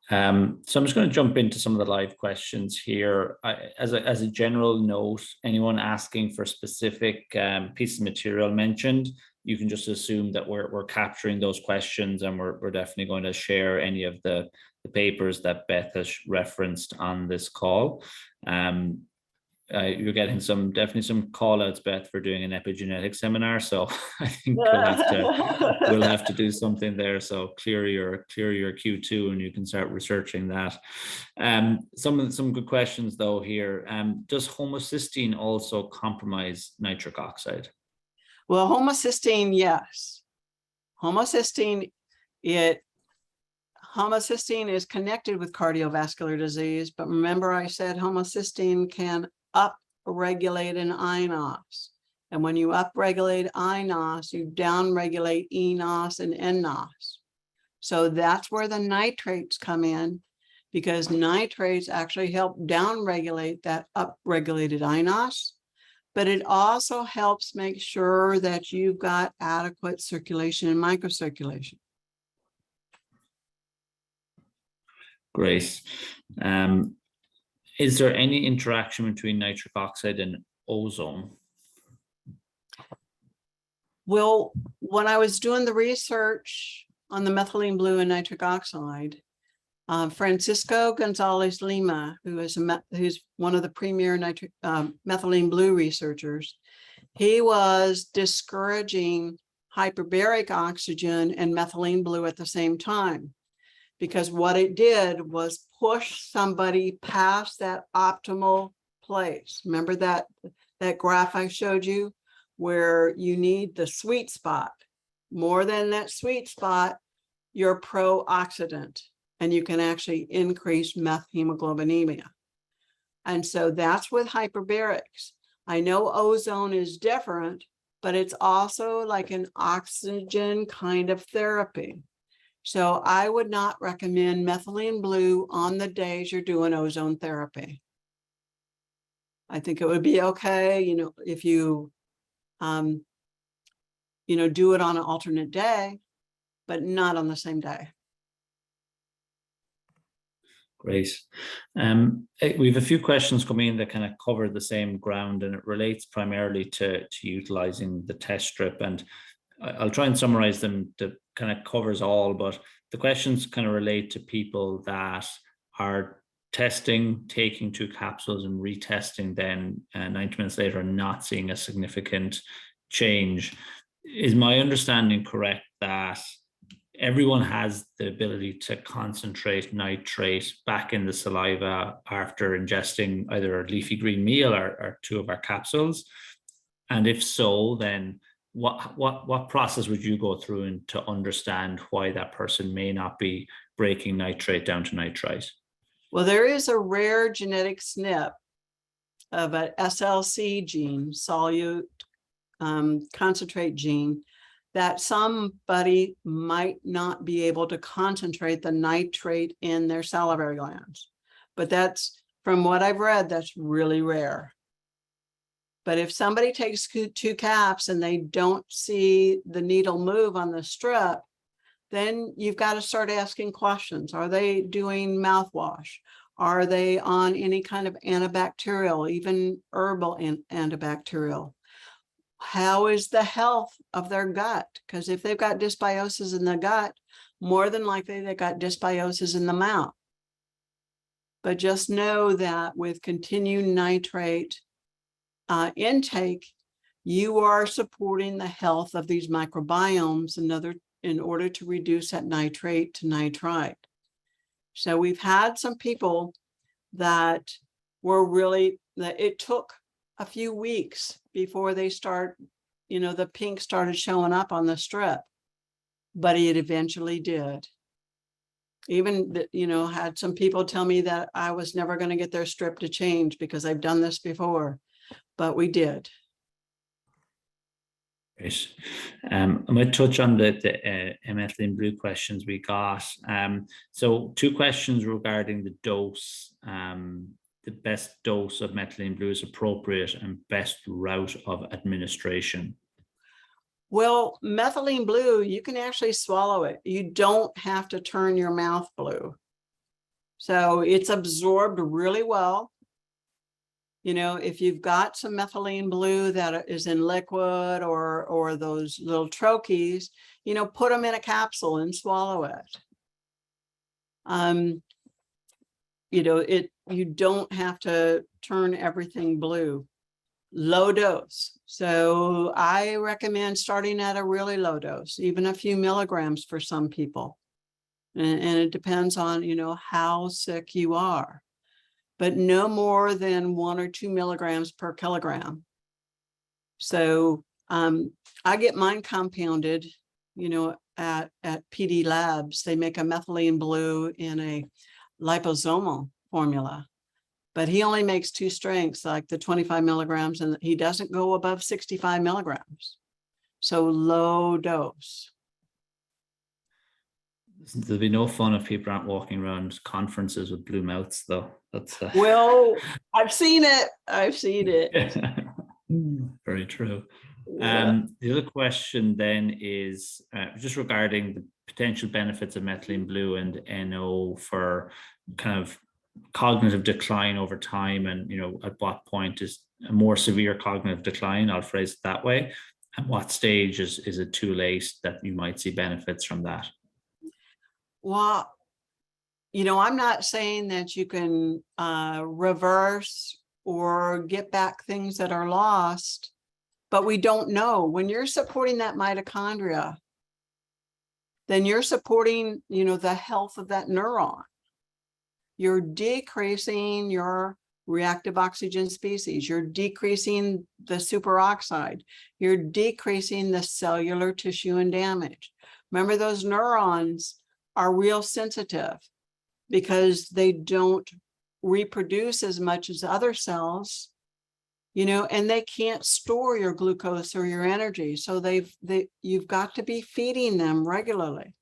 So I'm just going to jump into some of the live questions here. As a general note, anyone asking for specific pieces of material mentioned, you can just assume that we're capturing those questions, and we're definitely going to share any of the papers that Beth has referenced on this call. You're getting definitely some call outs, Beth, for doing an epigenetic seminar. So I think we'll have to do something there. So clear your Q2 and you can start researching that. Some good questions though here. Does homocysteine also compromise nitric oxide? Well, homocysteine, yes. Homocysteine is connected with cardiovascular disease, but remember I said homocysteine can upregulate an iNOS. And when you upregulate iNOS, you downregulate eNOS and nNOS. So that's where the nitrates come in, because nitrates actually help downregulate that upregulated iNOS, but it also helps make sure that you've got adequate circulation and microcirculation. Great. Is there any interaction between nitric oxide and ozone? Well, when I was doing the research on the methylene blue and nitric oxide, Francisco Gonzalez Lima, who's one of the premier methylene blue researchers, he was discouraging hyperbaric oxygen and methylene blue at the same time, because what it did was push somebody past that optimal place. Remember that graph I showed you where you need the sweet spot. More than that sweet spot, you're pro-oxidant, and you can actually increase methemoglobinemia. And so that's with hyperbarics. I know ozone is different, but it's also like an oxygen kind of therapy. So I would not recommend methylene blue on the days you're doing ozone therapy. I think it would be okay, if you, do it on an alternate day, but not on the same day. Great. We have a few questions coming in that kind of cover the same ground, and it relates primarily to utilizing the test strip. And I'll try and summarize them that kind of covers all, but the questions kind of relate to people that are testing, taking 2 capsules and retesting then 90 minutes later and not seeing a significant change. Is my understanding correct that everyone has the ability to concentrate nitrate back in the saliva after ingesting either a leafy green meal or 2 of our capsules? And if so, then what process would you go through and to understand why that person may not be breaking nitrate down to nitrite? Well, there is a rare genetic SNP of an SLC gene, solute concentrate gene, that somebody might not be able to concentrate the nitrate in their salivary glands. But that's, from what I've read, that's really rare. But if somebody takes 2 caps and they don't see the needle move on the strip, then you've got to start asking questions. Are they doing mouthwash? Are they on any kind of antibacterial, even herbal antibacterial? How is the health of their gut? Because if they've got dysbiosis in the gut, more than likely they've got dysbiosis in the mouth. But just know that with continued nitrate intake, you are supporting the health of these microbiomes in order to reduce that nitrate to nitrite. So we've had some people that were that it took a few weeks before they the pink started showing up on the strip, but it eventually did. Even, had some people tell me that I was never going to get their strip to change because I've done this before, but we did. Great. I'm going to touch on the methylene blue questions we got. So 2 questions regarding the dose. The best dose of methylene blue is appropriate and best route of administration. Well, methylene blue, you can actually swallow it. You don't have to turn your mouth blue. So it's absorbed really well. If you've got some methylene blue that is in liquid or those little troches, put them in a capsule and swallow it. You don't have to turn everything blue. Low dose. So I recommend starting at a really low dose, even a few milligrams for some people. And it depends on, how sick you are, but no more than 1 or 2 milligrams per kilogram. So I get mine compounded, at PD Labs. They make a methylene blue in a liposomal formula, but he only makes 2 strengths, like the 25 milligrams, and he doesn't go above 65 milligrams. So low dose. There'll be no fun if people aren't walking around conferences with blue mouths, though. That's well, I've seen it. Very true. Yeah. The other question then is just regarding the potential benefits of methylene blue and NO for kind of cognitive decline over time, and at what point is a more severe cognitive decline, I'll phrase it that way, and what stage is it too late that you might see benefits from that? Well, I'm not saying that you can reverse or get back things that are lost, but we don't know. When you're supporting that mitochondria, then you're supporting, the health of that neuron. You're decreasing your reactive oxygen species. You're decreasing the superoxide. You're decreasing the cellular tissue and damage. Remember, those neurons are real sensitive because they don't reproduce as much as other cells, and they can't store your glucose or your energy. So you've got to be feeding them regularly.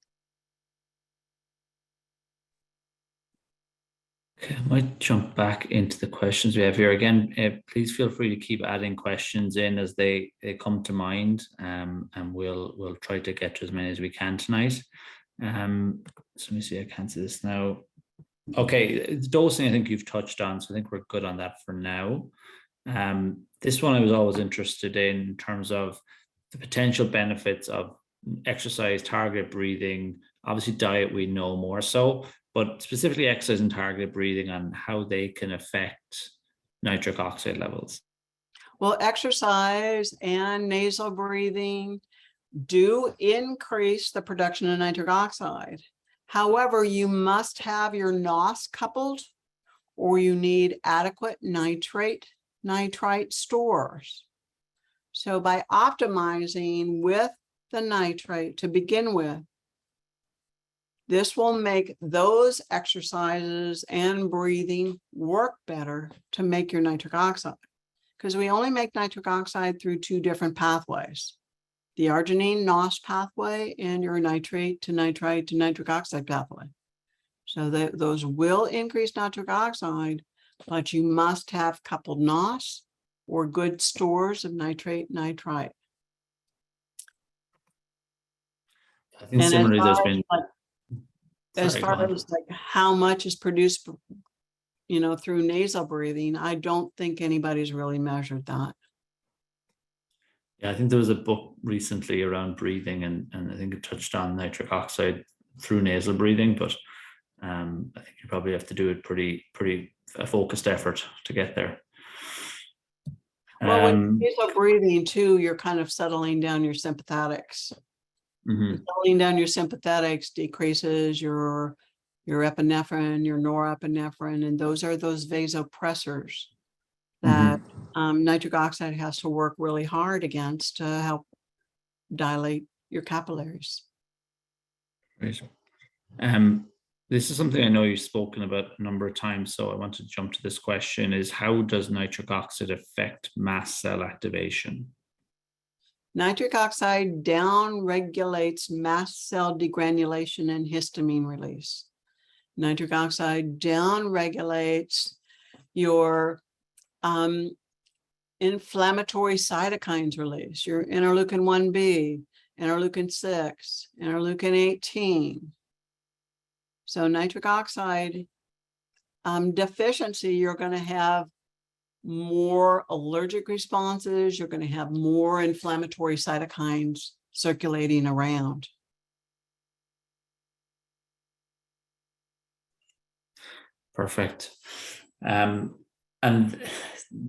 Okay, I might jump back into the questions we have here. Again, please feel free to keep adding questions in as they come to mind, and we'll try to get to as many as we can tonight. So let me see, I can't see this now. Okay, dosing I think you've touched on, so I think we're good on that for now. This one I was always interested in terms of the potential benefits of exercise, targeted breathing, obviously diet we know more so, but specifically exercise and targeted breathing and how they can affect nitric oxide levels. Well, exercise and nasal breathing do increase the production of nitric oxide. However, you must have your NOS coupled, or you need adequate nitrite stores. So by optimizing with the nitrate to begin with, this will make those exercises and breathing work better to make your nitric oxide. Because we only make nitric oxide through two different pathways: the arginine NOS pathway and your nitrate to nitrite to nitric oxide pathway. So those will increase nitric oxide, but you must have coupled NOS or good stores of nitrate, nitrite. I think similarly there's been... As far as like how much is produced, through nasal breathing, I don't think anybody's really measured that. Yeah, I think there was a book recently around breathing, and I think it touched on nitric oxide through nasal breathing, but I think you probably have to do it pretty a focused effort to get there. Well, with nasal breathing too, you're kind of settling down your sympathetics. Settling down your sympathetics decreases your epinephrine, your norepinephrine, and those are those vasopressors that nitric oxide has to work really hard against to help dilate your capillaries. Right. This is something I know you've spoken about a number of times, so I want to jump to this question: is how does nitric oxide affect mast cell activation? Nitric oxide down-regulates mast cell degranulation and histamine release. Nitric oxide down-regulates your inflammatory cytokines release, your interleukin 1B, interleukin 6, interleukin 18. So nitric oxide deficiency, you're going to have more allergic responses, you're going to have more inflammatory cytokines circulating around. Perfect. And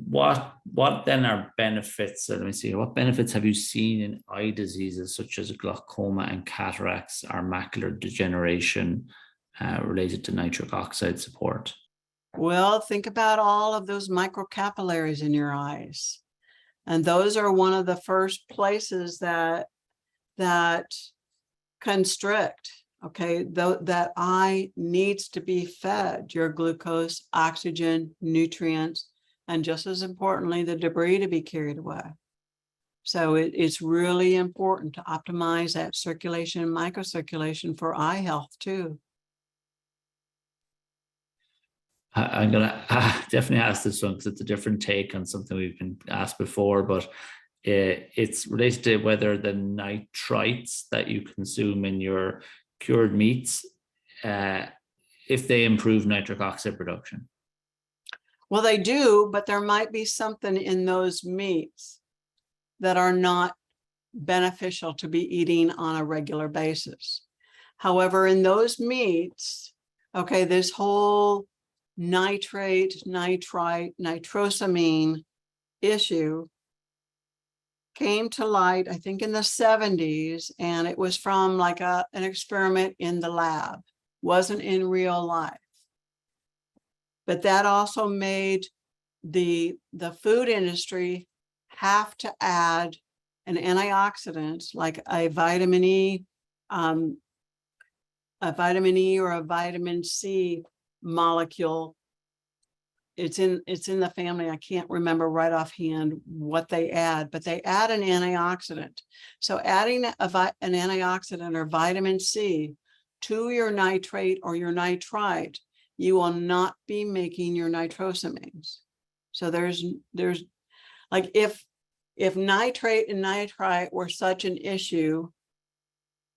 what then are benefits? Let me see. What benefits have you seen in eye diseases such as glaucoma and cataracts or macular degeneration related to nitric oxide support? Well, think about all of those microcapillaries in your eyes. And those are one of the first places that constrict. Okay, that eye needs to be fed your glucose, oxygen, nutrients, and just as importantly, the debris to be carried away. So it's really important to optimize that circulation and microcirculation for eye health too. I'm going to definitely ask this one because it's a different take on something we've been asked before, but it's related to whether the nitrites that you consume in your cured meats, if they improve nitric oxide production. Well, they do, but there might be something in those meats that are not beneficial to be eating on a regular basis. However, in those meats, Okay, this whole nitrate, nitrite, nitrosamine issue came to light, I think in the 70s, and it was from like an experiment in the lab, wasn't in real life. But that also made the food industry have to add an antioxidant like a vitamin E or a vitamin C molecule. It's in the family. I can't remember right offhand what they add, but they add an antioxidant. So adding an antioxidant or vitamin C to your nitrate or your nitrite, you will not be making your nitrosamines. So there's like if nitrate and nitrite were such an issue,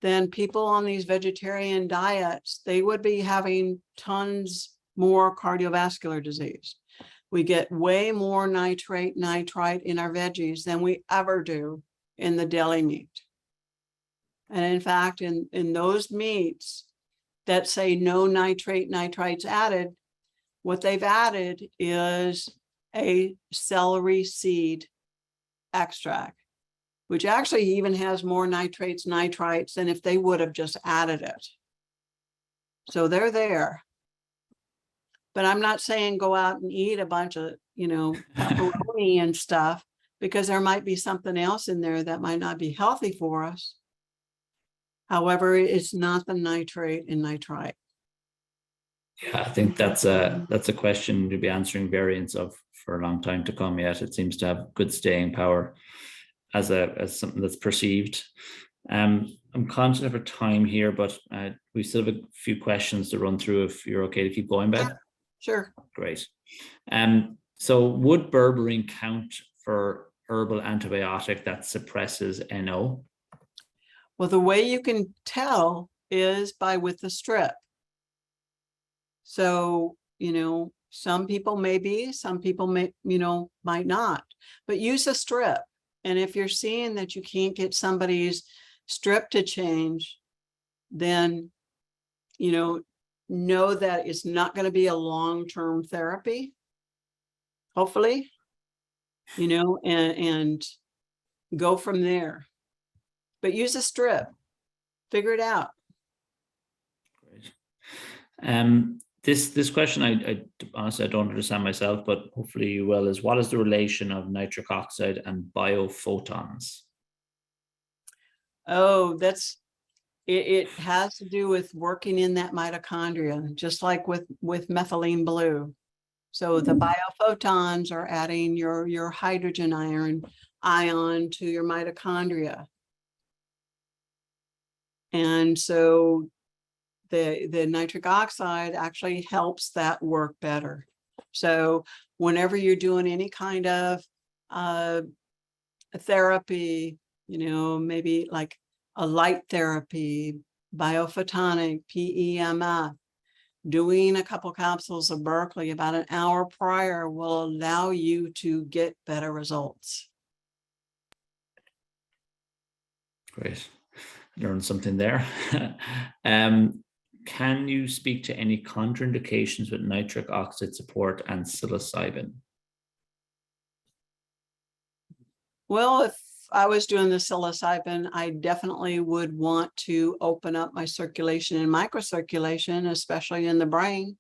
then people on these vegetarian diets, they would be having tons more cardiovascular disease. We get way more nitrate, nitrite in our veggies than we ever do in the deli meat. And in fact, in those meats that say no nitrate, nitrites added, what they've added is a celery seed extract, which actually even has more nitrates, nitrites than if they would have just added it. So they're there. But I'm not saying go out and eat a bunch of, pepperoni and stuff, because there might be something else in there that might not be healthy for us. However, it's not the nitrate and nitrite. Yeah, I think that's a question to be answering variants of for a long time to come yet. It seems to have good staying power as something that's perceived. I'm conscious of our time here, but we still have a few questions to run through if you're okay to keep going, Beth. Sure. Great. So would berberine count for herbal antibiotic that suppresses NO? Well, the way you can tell is with the strip. So, some people may be, some people may, might not, but use a strip. And if you're seeing that you can't get somebody's strip to change, then, know that it's not going to be a long-term therapy, hopefully, and go from there. But use a strip, figure it out. Great. This question, I honestly, I don't understand myself, but hopefully you will, is what is the relation of nitric oxide and biophotons? Oh, it has to do with working in that mitochondria, just like with methylene blue. So the biophotons are adding your hydrogen ion to your mitochondria. And so the nitric oxide actually helps that work better. So whenever you're doing any kind of therapy, maybe like a light therapy, biophotonic, PEMF, doing a couple capsules of Berkeley about an hour prior will allow you to get better results. Great. Learned something there. Can you speak to any contraindications with nitric oxide support and psilocybin? Well, if I was doing the psilocybin, I definitely would want to open up my circulation and microcirculation, especially in the brain,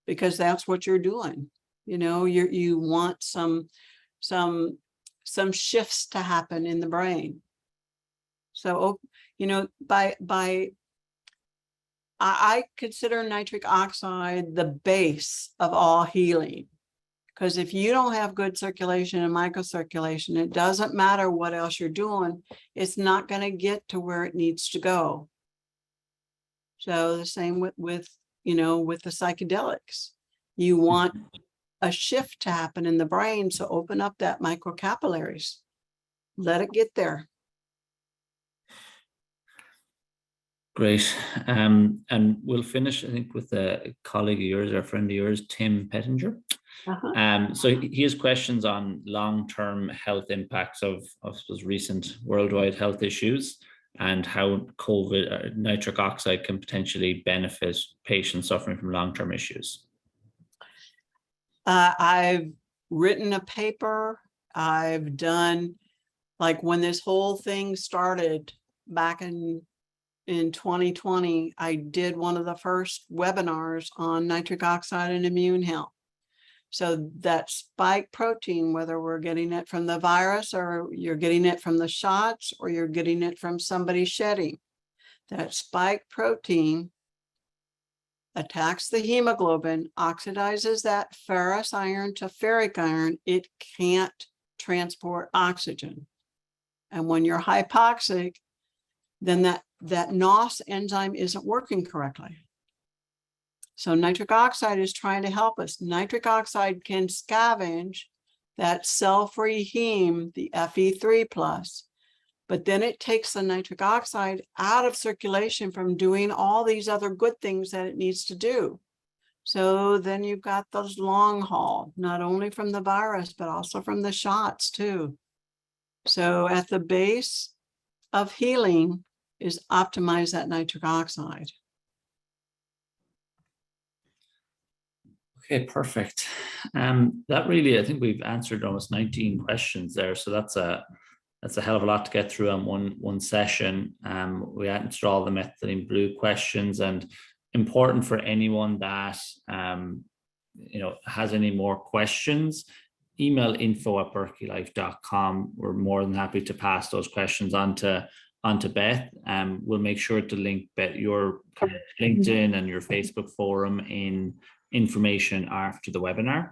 because that's what you're doing. You want some shifts to happen in the brain. So, I consider nitric oxide the base of all healing, because if you don't have good circulation and microcirculation, it doesn't matter what else you're doing, it's not going to get to where it needs to go. So the same with the psychedelics. You want a shift to happen in the brain, so open up that microcapillaries, let it get there. Great. And we'll finish, I think, with a colleague of yours, or a friend of yours, Tim Pettinger. So he has questions on long-term health impacts of those recent worldwide health issues. and how nitric oxide can potentially benefit patients suffering from long-term issues? I've written a paper. I've done, like when this whole thing started back in 2020, I did one of the first webinars on nitric oxide and immune health. So that spike protein, whether we're getting it from the virus or you're getting it from the shots or you're getting it from somebody shedding, that spike protein attacks the hemoglobin, oxidizes that ferrous iron to ferric iron. It can't transport oxygen. And when you're hypoxic, then that NOS enzyme isn't working correctly. So nitric oxide is trying to help us. Nitric oxide can scavenge that cell-free heme, the Fe3+, but then it takes the nitric oxide out of circulation from doing all these other good things that it needs to do. So then you've got those long haul, not only from the virus, but also from the shots too. So at the base of healing is optimize that nitric oxide. Okay, perfect. That really, I think we've answered almost 19 questions there. So that's a hell of a lot to get through on one session. We answered all the methylene blue questions, and important for anyone that has any more questions, email info@berkeylife.com. We're more than happy to pass those questions on to Beth. We'll make sure to link your LinkedIn and your Facebook forum in information after the webinar.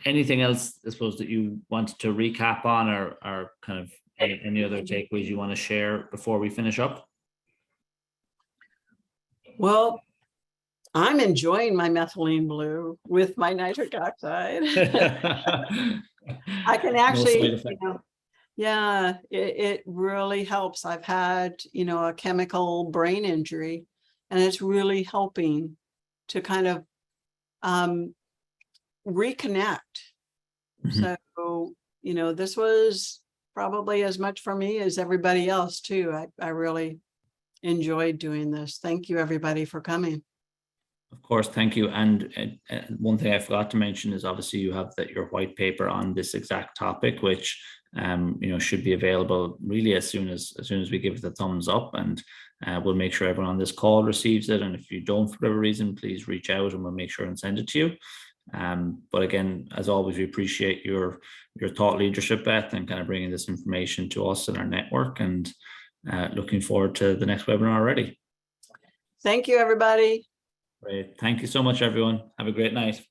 Anything else, I suppose, that you wanted to recap on, or kind of any other takeaways you want to share before we finish up? Well, I'm enjoying my methylene blue with my nitric oxide. I can actually, yeah, it really helps. I've had, a chemical brain injury, and it's really helping to kind of reconnect. So, this was probably as much for me as everybody else too. I really enjoyed doing this. Thank you, everybody, for coming. Of course, thank you. And one thing I forgot to mention is obviously you have your white paper on this exact topic, which should be available really as soon as we give it the thumbs up, and we'll make sure everyone on this call receives it. And if you don't, for whatever reason, please reach out and we'll make sure and send it to you. But again, as always, we appreciate your thought leadership, Beth, and kind of bringing this information to us and our network, and looking forward to the next webinar already. Thank you, everybody. Great. Thank you so much, everyone. Have a great night.